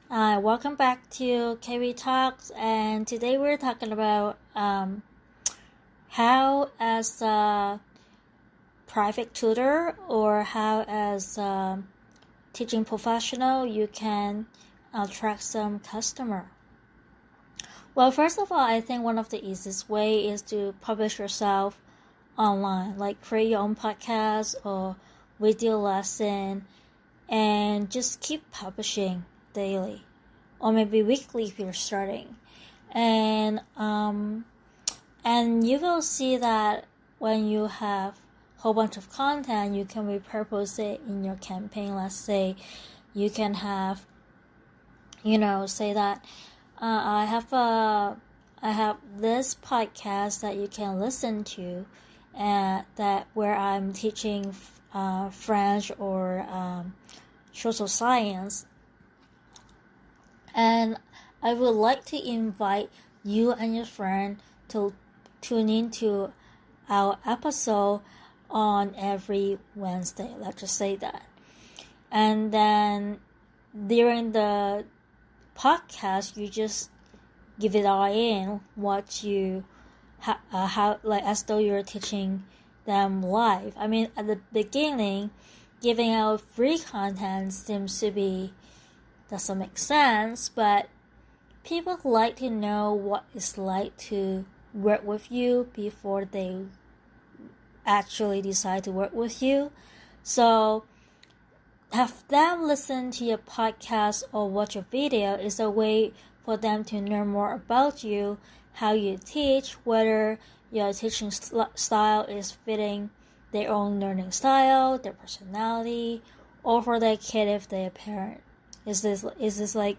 Welcome back to KV Talks, and today we're talking about how, as a private tutor or how, as a teaching professional, you can attract some customer. Well, first of all, I think one of the easiest way is to publish yourself online, like create your own podcast or video lesson, and just keep publishing daily or maybe weekly if you're starting. And you will see that when you have a whole bunch of content, you can repurpose it in your campaign. Let's say you can have, say that I have this podcast that you can listen to, that where I'm teaching French or social science, and I would like to invite you and your friend to tune into our episode on every Wednesday. Let's just say that. And then during the podcast, you just give it all in what you how like as though you're teaching them live. I mean, at the beginning, giving out free content seems to be doesn't make sense, but people like to know what it's like to work with you before they actually decide to work with you. So have them listen to your podcast or watch your video is a way for them to learn more about you, how you teach, whether your teaching style is fitting their own learning style, their personality, or for their kid if they're a parent. Is this like,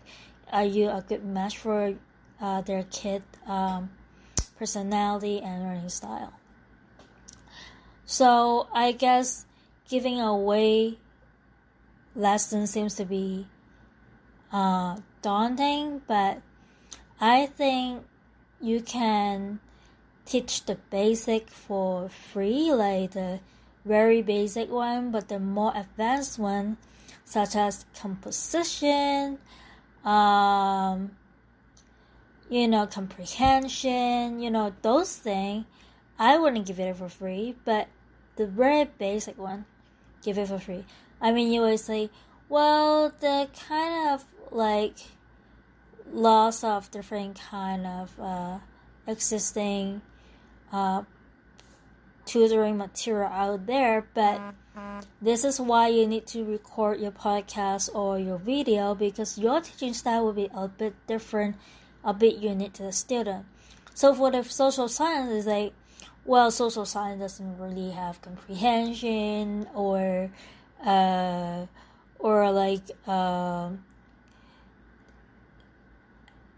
are you a good match for their kid personality and learning style? So I guess giving away lessons seems to be daunting, but I think you can teach the basic for free, like the very basic one, but the more advanced one, such as composition, comprehension, those things, I wouldn't give it for free, but the very basic one, give it for free. I mean, you would say, well, the kind of like lots of different kind of existing tutoring material out there, but this is why you need to record your podcast or your video, because your teaching style will be a bit different, a bit unique to the student. So for the social science, it's like, well, social science doesn't really have comprehension or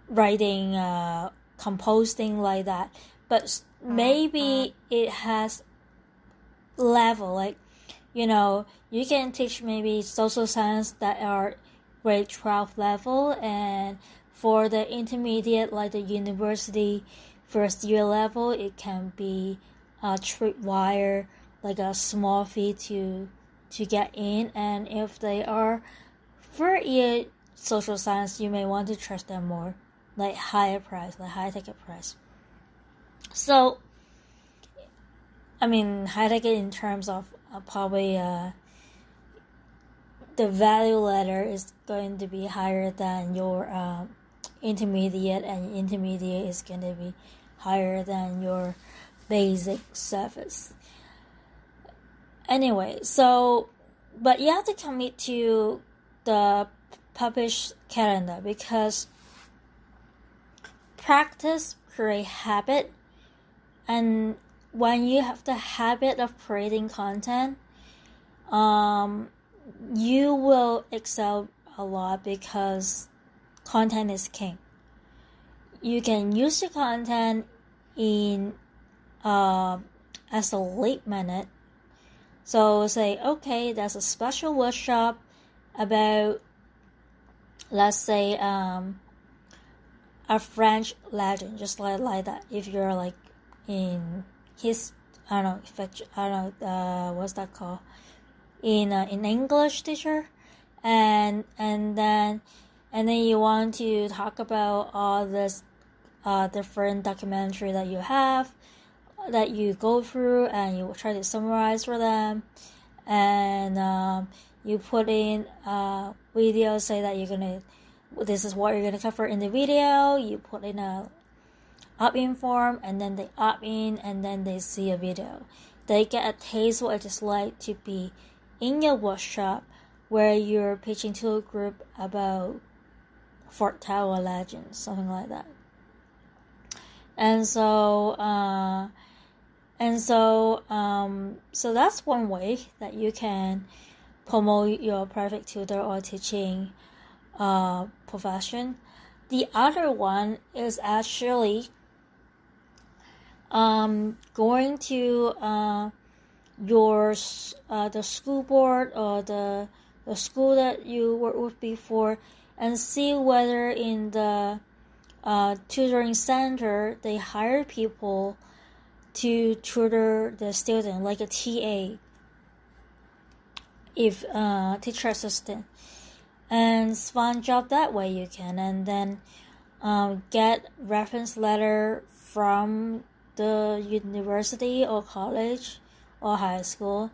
writing, composing like that. But maybe it has level, like, you can teach maybe social science that are grade 12 level, and for the intermediate, like the university first year level, it can be a tripwire, like a small fee to get in. And if they are third year social science, you may want to charge them more, like higher price, like high ticket price. So I mean, high ticket in terms of probably the value ladder is going to be higher than your intermediate, and intermediate is going to be higher than your basic service. Anyway, so, but you have to commit to the published calendar, because practice create habit, and when you have the habit of creating content, you will excel a lot, because content is king. You can use the content in as a late minute. So say, okay, there's a special workshop about, let's say, a French legend, just like that. If you're like in his, what's that called? In English teacher, and then and then you want to talk about all this different documentary that you have, that you go through, and you try to summarize for them, and you put in video, say that this is what you're gonna cover in the video. You put in a opt-in form, and then they opt in, and then they see a video. They get a taste what it's like to be in your workshop where you're pitching to a group about Fort Tower legends, something like that. So that's one way that you can promote your private tutor or teaching profession. The other one is actually going to the school board or the school that you worked with before, and see whether in the tutoring center they hire people to tutor the student, like a TA, if teacher assistant, and find job that way you can, and then get reference letter from the university or college or high school,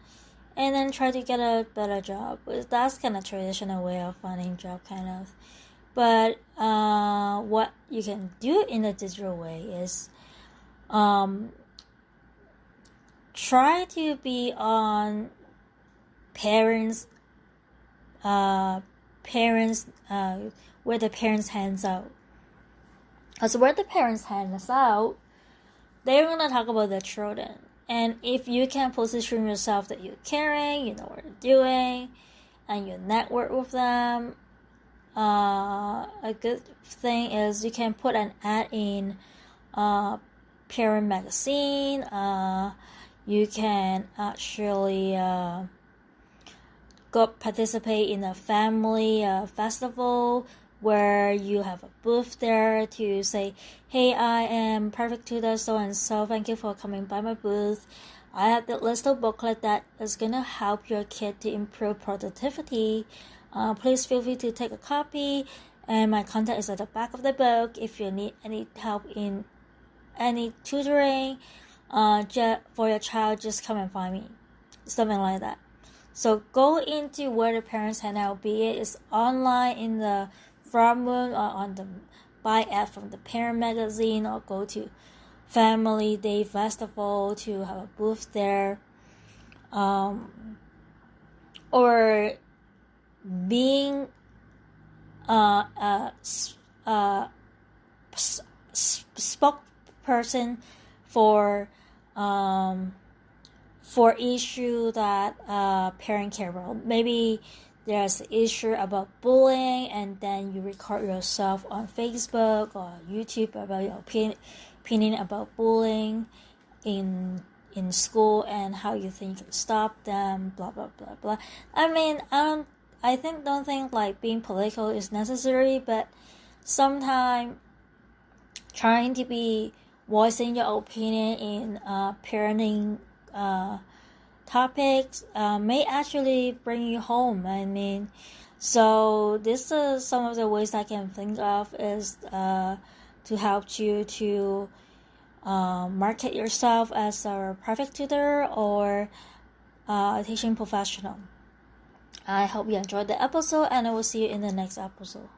and then try to get a better job. That's kind of traditional way of finding job, kind of. But what you can do in a digital way is try to be on parents where the parents hands out. Because where the parents hands out, they're gonna talk about their children. And if you can position yourself that you're caring, you know what you're doing, and you network with them, a good thing is you can put an ad in parent magazine. You can actually go participate in a family festival where you have a booth there to say, hey, I am Perfect Tutor so-and-so, thank you for coming by my booth. I have the little booklet that is going to help your kid to improve productivity. Please feel free to take a copy, and my contact is at the back of the book. If you need any help in any tutoring for your child, just come and find me. Something like that. So go into where the parents hang out, be it is online in the forum room, or on the buy ad from the parent magazine, or go to Family Day Festival to have a booth there, or being a spokesperson for issue that parent care about. Maybe there's an issue about bullying, and then you record yourself on Facebook or YouTube about your opinion about bullying in school and how you think you can stop them, blah blah blah blah. I mean, don't think like being political is necessary, but sometimes trying to be voicing your opinion in parenting topics may actually bring you home. I mean, so this is some of the ways I can think of is to help you to market yourself as a private tutor or teaching professional. I hope you enjoyed the episode, and I will see you in the next episode.